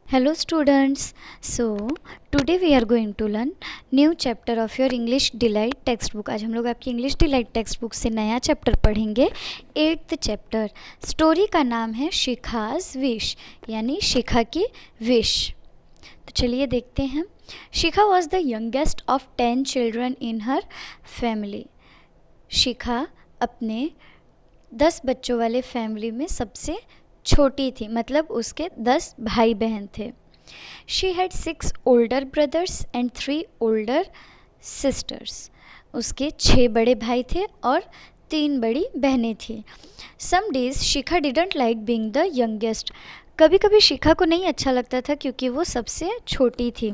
Hello students. So today we are going to learn new chapter of your English Delight textbook. आज हम लोग आपकी English Delight textbook से नया chapter पढ़ेंगे 8th चैप्टर. स्टोरी का नाम है शिखा's wish यानी शिखा की विश. तो चलिए देखते हैं. Shikha was the youngest of 10 children in her family. Shikha अपने 10 बच्चों वाले फैमिली में सबसे छोटी थी, मतलब उसके 10 भाई बहन थे. She had 6 older brothers and 3 older sisters. उसके 6 बड़े भाई थे और 3 बड़ी बहनें थी. Some days Shikha didn't like being the youngest. कभी कभी शिखा को नहीं अच्छा लगता था क्योंकि वो सबसे छोटी थी.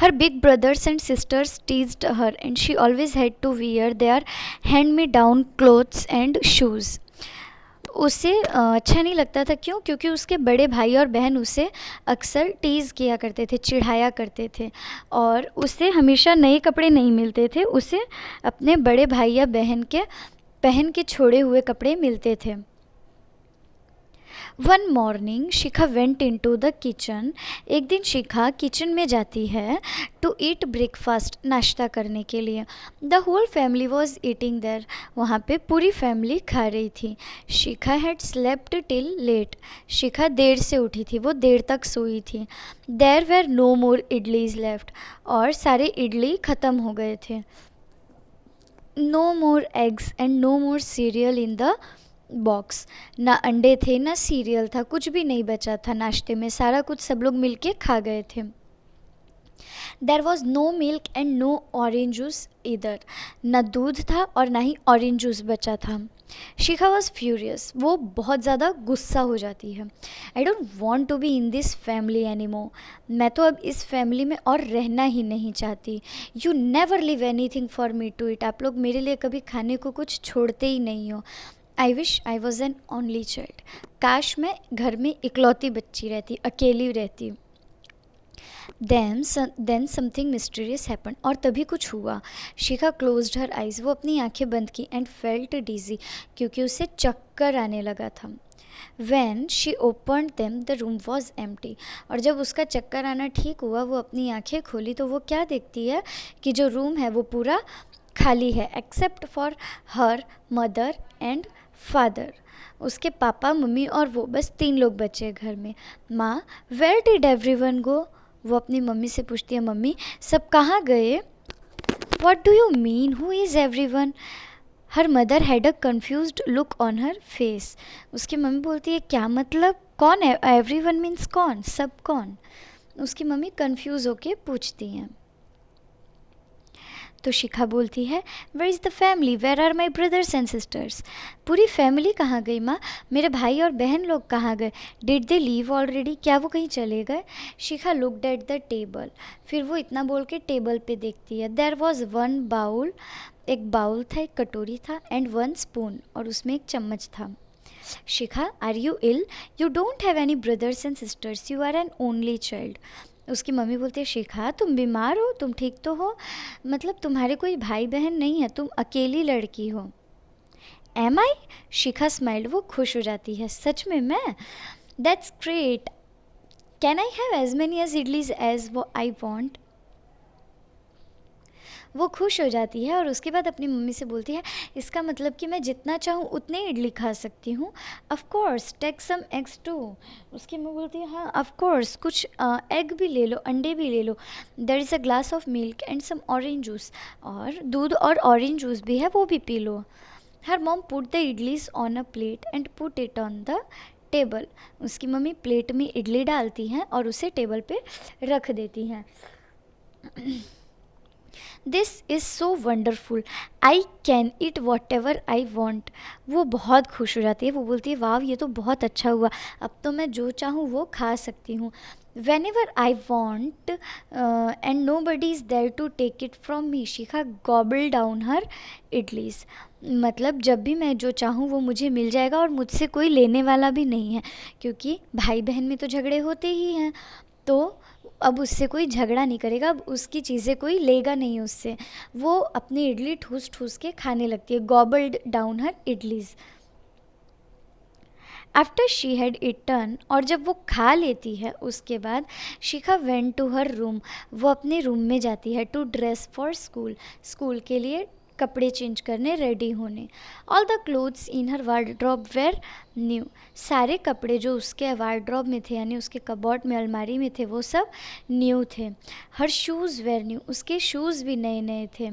Her big brothers and sisters teased her and she always had to wear their hand-me-down clothes and shoes. उसे अच्छा नहीं लगता था. क्यों? क्योंकि उसके बड़े भाई और बहन उसे अक्सर टीज़ किया करते थे, चिढ़ाया करते थे और उसे हमेशा नए कपड़े नहीं मिलते थे. उसे अपने बड़े भाई या बहन के पहन के छोड़े हुए कपड़े मिलते थे. One morning Shikha went into the kitchen. एक दिन शिखा किचन में जाती है टू ईट ब्रेकफास्ट, नाश्ता करने के लिए. The whole family was eating there. वहाँ पे पूरी फैमिली खा रही थी. Shikha had slept till late. Shikha देर से उठी थी, वो देर तक सोई थी. There were no more idlis left. और सारे इडली ख़त्म हो गए थे. No more eggs and no more cereal in the box. ना अंडे थे ना सीरियल था, कुछ भी नहीं बचा था नाश्ते में. सारा कुछ सब लोग मिलके खा गए थे. There was no milk and no orange juice इधर. ना दूध था और ना ही ऑरेंज जूस बचा था. Shikha was furious. वो बहुत ज़्यादा गुस्सा हो जाती है. I don't want to be in this family any more. मैं तो अब इस फैमिली में और रहना ही नहीं चाहती. You never leave anything for me to eat. आप लोग मेरे लिए कभी खाने को कुछ छोड़ते ही नहीं हो. I wish I was an only child. काश मैं घर में इकलौती बच्ची रहती, अकेली रहती. Then something mysterious happen. और तभी कुछ हुआ. Shikha closed her eyes. वो अपनी आंखें बंद की. And felt dizzy. क्योंकि उसे चक्कर आने लगा था. When she opened them, the room was empty. और जब उसका चक्कर आना ठीक हुआ, वो अपनी आंखें खोली तो वो क्या देखती है कि जो रूम है वो पूरा खाली है, except for her mother and father. उसके पापा, मम्मी और वो, बस 3 लोग बचे घर में. माँ, वेयर डिड एवरीवन गो. वो अपनी मम्मी से पूछती है, मम्मी सब कहाँ गए. What do you mean, who is everyone. Her mother had a confused look on her face. उसकी मम्मी बोलती है, क्या मतलब, कौन है एवरीवन मीन्स कौन, सब कौन. उसकी मम्मी कन्फ्यूज़ होके पूछती हैं. तो शिखा बोलती है, where is the family, where are my brothers and sisters. पूरी फैमिली कहाँ गई माँ, मेरे भाई और बहन लोग कहाँ गए. डिड दे लीव ऑलरेडी, क्या वो कहीं चले गए. Shikha looked at the table. फिर वो इतना बोल के टेबल पे देखती है. There was one bowl. एक बाउल था, एक कटोरी था. एंड वन स्पून, और उसमें एक चम्मच था. Shikha, are you ill, you don't have any brothers and sisters, you are an only child. उसकी मम्मी बोलती है, शिखा तुम बीमार हो, तुम ठीक तो हो, मतलब तुम्हारे कोई भाई बहन नहीं है, तुम अकेली लड़की हो. Am I. शिखा स्माइल्ड. वो खुश हो जाती है, सच में मैं. That's great. Can I have as many as idlis as वो आई वॉन्ट. वो खुश हो जाती है और उसके बाद अपनी मम्मी से बोलती है, इसका मतलब कि मैं जितना चाहूँ उतने इडली खा सकती हूँ. Of course take some eggs too. उसकी मम्मी बोलती है, हाँ ऑफ कोर्स, कुछ एग भी ले लो, अंडे भी ले लो. There is a glass of milk and some orange juice. और दूध और ऑरेंज जूस भी है, वो भी पी लो. Her mom put the idlis on a plate and put it on the table. उसकी मम्मी प्लेट में इडली डालती हैं और उसे टेबल पे रख देती हैं. This is so wonderful, I can eat what ever I want. वो बहुत खुश हो जाती है. वो बोलती है, वाह ये तो बहुत अच्छा हुआ, अब तो मैं जो चाहूँ वो खा सकती हूँ. Whenever I want and nobody is there to take it from me. Shikha gobble down her idlis. मतलब जब भी मैं जो चाहूँ वो मुझे मिल जाएगा और मुझसे कोई लेने वाला भी नहीं है, क्योंकि भाई बहन में तो झगड़े होते ही हैं. तो अब उससे कोई झगड़ा नहीं करेगा, अब उसकी चीज़ें कोई लेगा नहीं उससे. वो अपनी इडली ठूस ठूस के खाने लगती है. Gobbled down her idlis. After she had eaten, और जब वो खा लेती है उसके बाद, Shikha went to her room, वो अपने रूम में जाती है, to dress for school, school के लिए कपड़े चेंज करने, रेडी होने। All the clothes in her wardrobe were new, सारे कपड़े जो उसके वार्डरोब में थे यानी उसके कबर्ड में, अलमारी में थे, वो सब न्यू थे। हर शूज़ वेर न्यू, उसके शूज़ भी नए नए थे।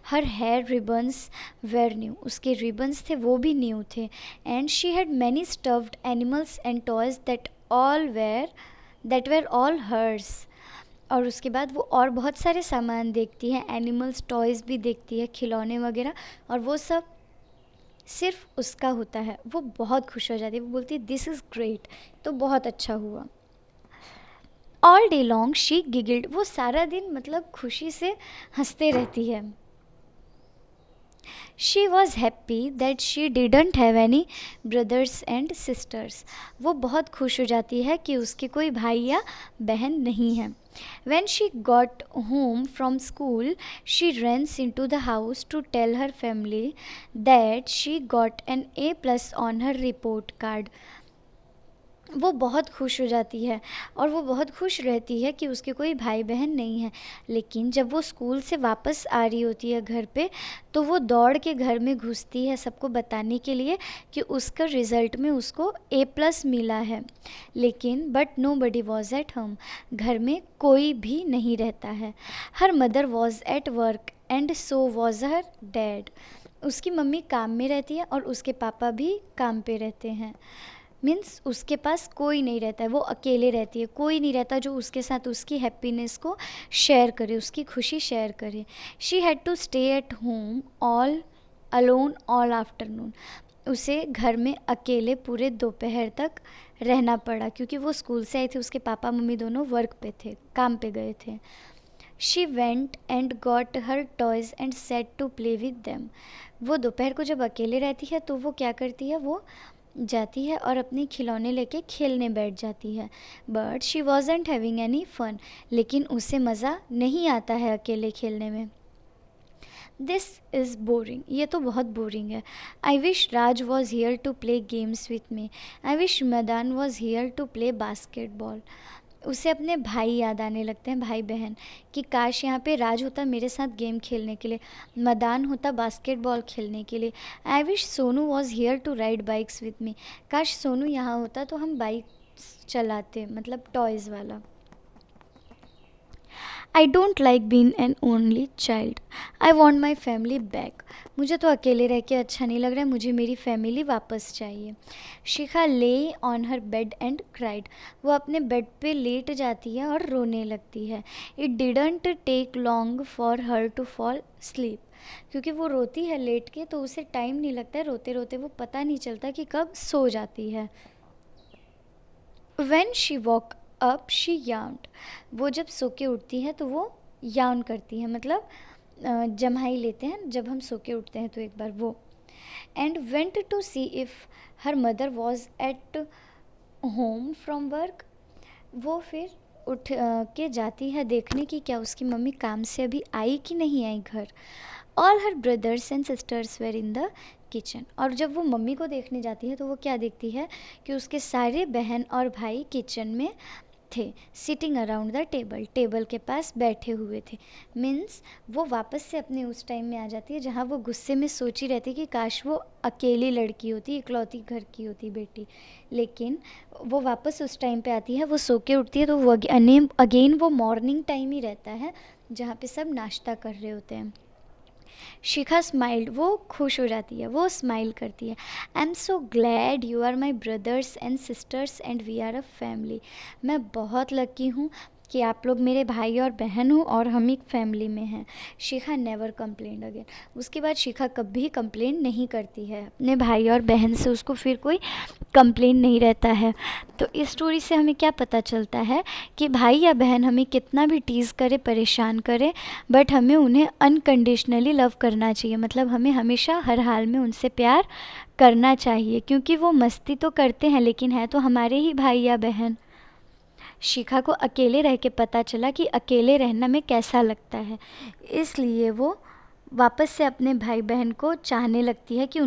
Her hair ribbons were new, उसके रिबन्स थे वो भी न्यू थे। And she had many stuffed animals and toys that were all hers, और उसके बाद वो और बहुत सारे सामान देखती है, एनिमल्स टॉयज़ भी देखती है, खिलौने वगैरह, और वो सब सिर्फ उसका होता है। वो बहुत खुश हो जाती है, वो बोलती है दिस इज़ ग्रेट, तो बहुत अच्छा हुआ। All day long she giggled, वो सारा दिन मतलब खुशी से हंसते रहती है। She was happy that she didn't have any brothers and sisters, वो बहुत खुश हो जाती है कि उसके कोई भाई या बहन नहीं है। When she got home from school, she runs into the house to tell her family that she got an A+ on her report card. वो बहुत खुश हो जाती है और वो बहुत खुश रहती है कि उसके कोई भाई बहन नहीं है। लेकिन जब वो स्कूल से वापस आ रही होती है घर पे, तो वो दौड़ के घर में घुसती है सबको बताने के लिए कि उसका रिज़ल्ट में उसको A+ मिला है। लेकिन but nobody was at home, घर में कोई भी नहीं रहता है। Her mother was at work and so was her dad, उसकी मम्मी काम में रहती है और उसके पापा भी काम पे रहते हैं। मीन्स उसके पास कोई नहीं रहता है, वो अकेले रहती है, कोई नहीं रहता जो उसके साथ उसकी हैप्पीनेस को शेयर करे, उसकी खुशी शेयर करे। She had to stay at home all alone all afternoon, उसे घर में अकेले पूरे दोपहर तक रहना पड़ा क्योंकि वो स्कूल से आई थी, उसके पापा मम्मी दोनों वर्क पे थे, काम पे गए थे। She went and got her toys and set to play with them, वो दोपहर को जब अकेले रहती है तो वो क्या करती है, वो जाती है और अपने खिलौने लेके खेलने बैठ जाती है। But she wasn't having any fun, लेकिन उसे मज़ा नहीं आता है अकेले खेलने में। दिस इज़ बोरिंग, ये तो बहुत बोरिंग है। I wish Raj was here to play games with me, I wish Madan was here to play basketball, उसे अपने भाई याद आने लगते हैं, भाई बहन, कि काश यहाँ पे राज होता मेरे साथ गेम खेलने के लिए, मदान होता बास्केटबॉल खेलने के लिए। I wish Sonu was here to ride bikes with me, काश सोनू यहाँ होता तो हम बाइक चलाते, मतलब टॉयज़ वाला। I don't like being an only child, I want my family back, मुझे तो अकेले रह के अच्छा नहीं लग रहा है, मुझे मेरी फैमिली वापस चाहिए। शिखा ले on her bed and cried, वो अपने बेड पे लेट जाती है और रोने लगती है। It didn't take long for her to fall sleep, क्योंकि वो रोती है लेट के तो उसे टाइम नहीं लगता है, रोते रोते वो पता नहीं चलता कि कब सो जाती है। When she woke up she yawned, वो जब सो के उठती है तो वो यान करती है, मतलब जम्हाई लेते हैं जब हम सो के उठते हैं तो एक बार वो। And went to see if her mother was at home from work, वो फिर उठ के जाती है देखने की क्या उसकी मम्मी काम से अभी आई कि नहीं आई घर। All her brothers and sisters were in the kitchen, और जब वो मम्मी को देखने जाती है तो वो क्या देखती है कि उसके सारे बहन और भाई किचन में थे, sitting around the table, table के पास बैठे हुए थे। मीन्स वो वापस से अपने उस टाइम में आ जाती है जहाँ वो गुस्से में सोची रहती कि काश वो अकेली लड़की होती, इकलौती घर की होती बेटी। लेकिन वो वापस उस टाइम पे आती है, वो सो के उठती है तो वो अगेन वो मॉर्निंग टाइम ही रहता है जहाँ पे सब नाश्ता कर रहे होते हैं। शिखा स्माइल्ड, वो खुश हो जाती है, वो स्माइल करती है। I am so glad you are my brothers and sisters and we are a family, मैं बहुत लकी हूँ कि आप लोग मेरे भाई और बहन हो और हम एक फैमिली में हैं। शिखा नेवर कंप्लेंड अगेन, उसके बाद शिखा कभी कंप्लेन नहीं करती है अपने भाई और बहन से, उसको फिर कोई कंप्लेन नहीं रहता है। तो इस स्टोरी से हमें क्या पता चलता है कि भाई या बहन हमें कितना भी टीज़ करे, परेशान करे, बट हमें उन्हें अनकंडीशनली लव करना चाहिए, मतलब हमें हमेशा हर हाल में उनसे प्यार करना चाहिए, क्योंकि वो मस्ती तो करते हैं लेकिन है तो हमारे ही भाई या बहन। शिखा को अकेले रह के पता चला कि अकेले रहना में कैसा लगता है, इसलिए वो वापस से अपने भाई बहन को चाहने लगती है कि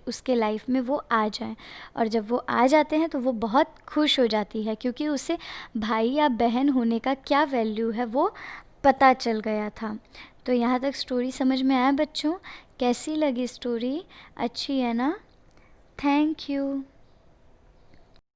उसके लाइफ में वो आ जाएं। और जब वो आ जाते हैं तो वो बहुत खुश हो जाती है, क्योंकि उसे भाई या बहन होने का क्या वैल्यू है वो पता चल गया था। तो यहाँ तक स्टोरी समझ में आया बच्चों? कैसी लगी स्टोरी? अच्छी है ना? Thank you.